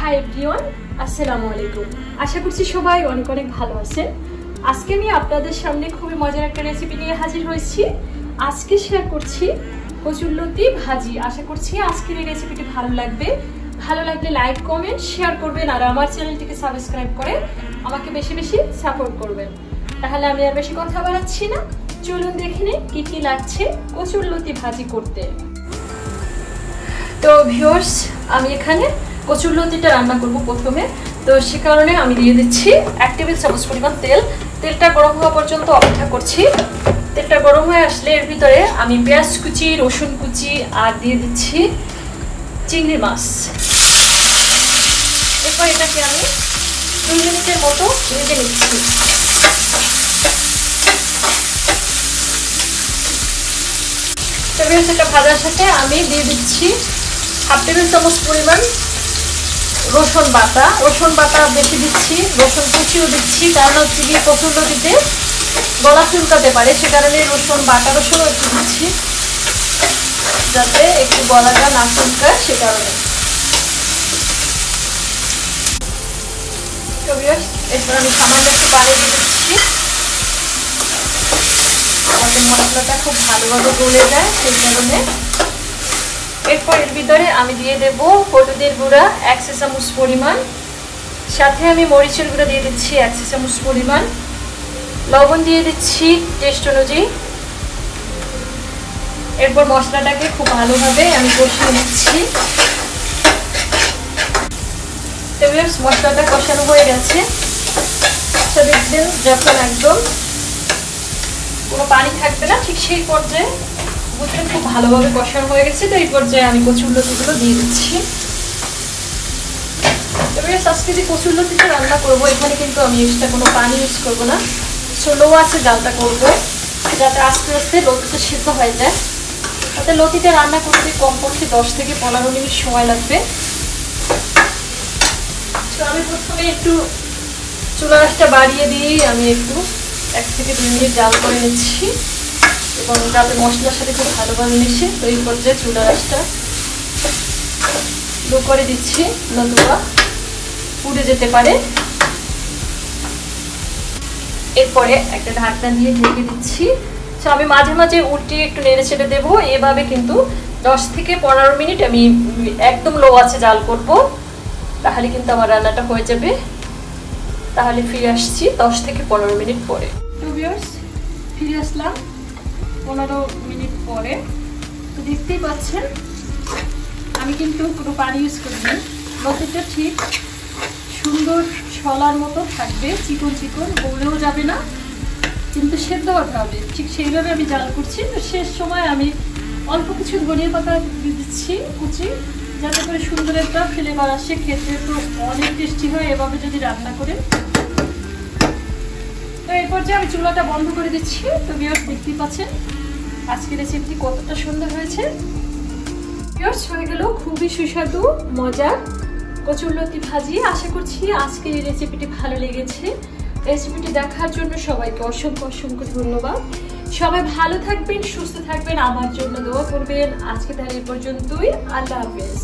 Hi everyone, আসসালামু আলাইকুম। আশা করছি সবাই অনেক অনেক ভালো আছেন। আজকে আমি আপনাদের সামনে খুবই মজার একটা রেসিপি নিয়ে হাজির হয়েছি। আজকে শেয়ার করছি কচুরলতি ভাজি। আশা করছি আজকের এই রেসিপিটি ভালো লাগবে। ভালো লাগলে লাইক কমেন্ট শেয়ার করবেন আর আমার চ্যানেলটিকে সাবস্ক্রাইব করে আমাকে বেশি বেশি সাপোর্ট করবেন। তাহলে আমি আর বেশি কথা বাড়াচ্ছি না, চলুন দেখে নিই কি কি লাগছে কচুরলতি ভাজি করতে। তো ভিউয়ার্স, আমি এখানে কচুরলতিটা রান্না করব প্রথমে। তো সে কারণে আমি দিয়ে দিচ্ছি 1 টেবিল চামচ পরিমাণ তেল। তেলটা গরম হওয়া পর্যন্ত অপেক্ষা করছি। তেলটা গরম হয়ে আসলে এর ভিতরে আমি পেঁয়াজ কুচি, রসুন কুচি আর দিয়ে দিচ্ছি চিংড়ি মাছ। এরপর এটাকে আমি 2 মিনিটের মতো ভেজে নিচ্ছি। এটা ভাজার সাথে আমি দিয়ে দিচ্ছি 1/2 টেবিল চামচ পরিমাণ রসুন বাটা। রসুন বাটা বেশি দিচ্ছি, রসুন কুচিও দিচ্ছি, কারণ হচ্ছে কি কচুরলতিতে গলা চুলকাতে পারে, সে কারণে রসুন বাটা রসুনও একটু দিচ্ছি যাতে একটু গলাটা না চুলকায়, সে কারণে। এরপর আমি সামান্য একটু পানি দিয়ে দিচ্ছি যাতে মশলাটা খুব ভালোভাবে গলে যায়, সেই কারণে। এরপর এর ভিতরে আমি দিয়ে দেব হলুদের গুঁড়া 1 চা চামচ পরিমাণ, সাথে আমি মরিচের গুঁড়া দিয়ে দিচ্ছি 1 চা চামচ পরিমাণ, লবণ দিয়ে দিচ্ছি টেস্ট অনুযায়ী। এরপর মশলাটাকে খুব ভালোভাবে আমি কষিয়ে নিচ্ছি। মশলাটা কষানো হয়ে গেছে। দেখবেন যখন একদম কোনো পানি থাকবে না, ঠিক সেই পর্যায়ে বুঝলেন খুব ভালোভাবে কষানো হয়ে গেছে। তো এই পর্যায়ে আমি কচুরলতিগুলো দিয়ে দিচ্ছি। এবারে আজকে যে কচুরলতিটা রান্না করবো, এখানে কিন্তু আমি এক্সট্রা কোনো পানি ইউজ করবো না। স্লো আছে জালটা করবো যাতে আস্তে আস্তে লতিটা সিদ্ধ হয়ে যায়। তাতে লতিটা রান্না করতে কমপক্ষে 10 থেকে 15 মিনিট সময় লাগবে। তো আমি প্রথমে একটু চুলা আঁচটা বাড়িয়ে দিয়েই আমি একটু 1 থেকে 2 মিনিট জাল করে নিচ্ছি এবং যাতে মশলার সাথে খুব ভালোভাবে মিশে। তো এই পর্যায়ে চুলা আঁচটা লো করে দিচ্ছি, নতুবা পুড়ে যেতে পারে। এরপরে একটা ঢাকনা দিয়ে ঢেকে দিচ্ছি। তো আমি মাঝে মাঝে উল্টিয়ে একটু নেড়ে ছেড়ে দেবো। এভাবে কিন্তু 10 থেকে 15 মিনিট আমি একদম লো আছে জাল করব, তাহলে কিন্তু আমার রান্নাটা হয়ে যাবে। তাহলে ফিরে আসছি 10 থেকে 15 মিনিট পরে। তো ভিউয়ার্স, ফিরে আসলাম 15 মিনিট পরে। তো দেখতেই পাচ্ছেন আমি কিন্তু কোনো পানি ইউজ করিনি। লতিটা ঠিক সুন্দর ছলার মতো থাকবে, চিকন চিকন, গলেও যাবে না কিন্তু সেদ্ধ হতে হবে, ঠিক সেইভাবে আমি জাল করছি। তো শেষ সময় আমি অল্প কিছু ধনিয়া পাতা দিয়ে দিচ্ছি কুচি, যাতে করে সুন্দর একটা ফ্লেভার আসে। খেতে তো অনেক টেস্টি হয় এভাবে যদি রান্না করে। তো এই পর্যায়ে আমি চুলাটা বন্ধ করে দিচ্ছি। তো ভিউয়ার্স, দেখতেই পাচ্ছেন আজকের রেসিপিটি কতটা সুন্দর হয়েছে। ভিউয়ার্স, হয়ে গেল খুবই সুস্বাদু মজার কচুরলতি ভাজি। আশা করছি আজকের এই রেসিপিটি ভালো লেগেছে। রেসিপিটি দেখার জন্য সবাইকে অসংখ্য অসংখ্য ধন্যবাদ। সবাই ভালো থাকবেন, সুস্থ থাকবেন, আমার জন্য দোয়া করবেন। আজকে তাহলে এই পর্যন্তই। আল্লাহ হাফেজ।